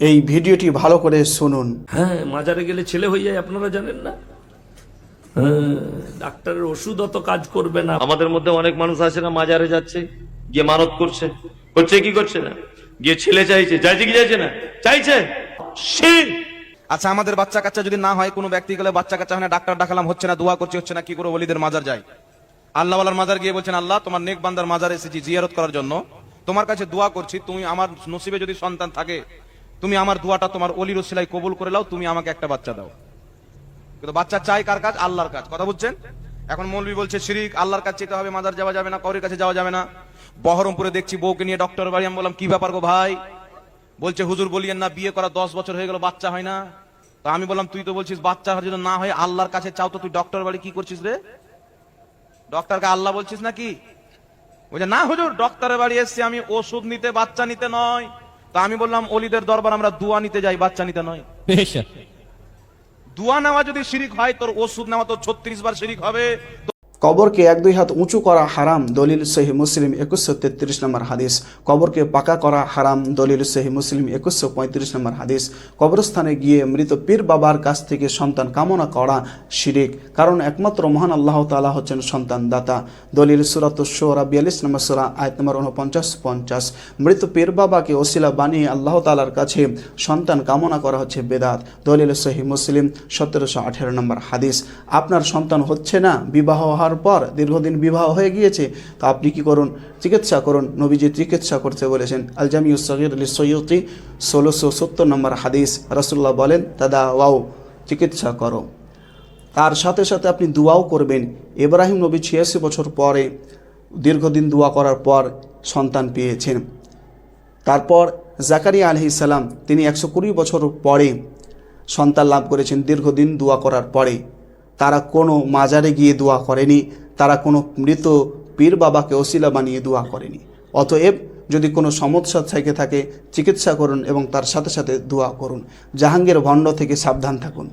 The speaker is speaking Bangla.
এই ভিডিওটি ভালো করে শুনুন। হ্যাঁ, মাজারে গেলে ছেলে হয়ে যায়, আপনারা জানেন না? ডাক্তারের ওষুধ অত কাজ করবে না। আমাদের মধ্যে অনেক মানুষ আছে না, মাজারে যাচ্ছে, গিয়ে মানত করছে, করছে কি করছে না, গিয়ে ছেলে চাইছে, চাইছে কি চাইছে না, চাইছে। আচ্ছা, আমাদের বাচ্চা কাচ্চা যদি না হয়, কোনো ব্যক্তি গেলে বাচ্চা কাচ্চা হয় না, ডাক্তার ডাকালাম হচ্ছে না, দোয়া করছে হচ্ছে না, কি করে ওলিদের মাজার যায়? আল্লাহওয়ালার মাজার গিয়ে বলছেন, আল্লাহ তোমার নেক বান্দার মাজারে এসেছি জিয়ারত করার জন্য, তোমার কাছে দোয়া করছি, তুমি আমার নসিবে যদি সন্তান থাকে, তুমি আমার দোয়াটা তোমার অলির ওসিলায় কবুল করে নাও, তুমি আমাকে একটা বাচ্চা দাও। কিন্তু বাচ্চা চাই কার কাজ? আল্লাহর কাজ। কথা বুঝছেন? এখন মৌলবি বলছে শিরিক, আল্লাহর কাছে যেতে হবে, মাজার যাওয়া যাবে না, কবরের কাছে যাওয়া যাবে না। বহরমপুরে দেখছি বউকে নিয়ে ডক্টর বাড়ি, আমি বললাম কি ব্যাপার গো ভাই? বলছে হুজুর বলিয়েন না, বিয়ে করা 10 বছর হয়ে গেল, বাচ্চা হয় না। তো আমি বললাম তুই তো বলছিস বাচ্চা হওয়ার জন্য না হয় আল্লাহর কাছে চাও, তো তুই ডক্টর বাড়ি কি করছিস রে? ডক্টরকে আল্লাহ বলছিস নাকি? বলছে না হুজুর, ডক্টরের বাড়ি এসছি আমি ওষুধ নিতে, বাচ্চা নিতে নয়। তো আমি বললাম অলিদের দরবার আমরা দোয়া নিতে যাই, বাচ্চা নিতে নয়। দোয়া নেওয়া যদি শিরিক হয়, তোর ওষুধ নেওয়া তো 36 বার শিরিক হবে। কবরকে 1-2 হাত উঁচু করা হারাম, দলিল সহিহ মুসলিম 2133 নম্বর হাদিস। কবরকে পাকা করা হারাম, দলিল সহিহ মুসলিম 2135 নম্বর হাদিস। কবরস্থানে গিয়ে মৃত পীর বাবার কাছ থেকে সন্তান কামনা করা শিরিক, কারণ একমাত্র মহান আল্লাহ তাআলা হচ্ছেন সন্তান দাতা। দলিল সূরাতুশ শুরা 42 নম্বর সূরা আয়াত নম্বর 49-50। মৃত পীর বাবাকে ওসিলা বানিয়ে আল্লাহ তাআলার কাছে সন্তান কামনা করা হচ্ছে বেদাত। দলিল সহিহ মুসলিম 1718 নম্বর হাদিস। আপনার সন্তান হচ্ছে না, বিবাহ হওয়ার পর দীর্ঘদিন বিবাহ হয়ে গিয়েছে, তো আপনি কি করুন? চিকিৎসা করুন। নবীজি চিকিৎসা করতে বলেছেন। আল জামিউস সগীর লিসসুয়ুতি 1670 নম্বর হাদিস। রাসূলুল্লাহ বলেন তাদাওয়াও, চিকিৎসা করো। তার সাথে সাথে আপনি দোয়াও করবেন। ইব্রাহিম নবী 86 বছর পরে দীর্ঘদিন দোয়া করার পর সন্তান পেয়েছেন। তারপর জাকারিয়া আলাইহিস সালাম, তিনি 120 বছর পরে সন্তান লাভ করেছেন দীর্ঘদিন দোয়া করার পরে। তারা কোনো মাজারে গিয়ে দোয়া করেনি, তারা কোনো মৃত পীর বাবাকে ওসিলা বানিয়ে দোয়া করেনি। অতএব যদি কোনো সমস্যা থেকে থাকে, চিকিৎসা করুন এবং তার সাথে সাথে দোয়া করুন। জাহাঙ্গীর ভণ্ড থেকে সাবধান থাকুন।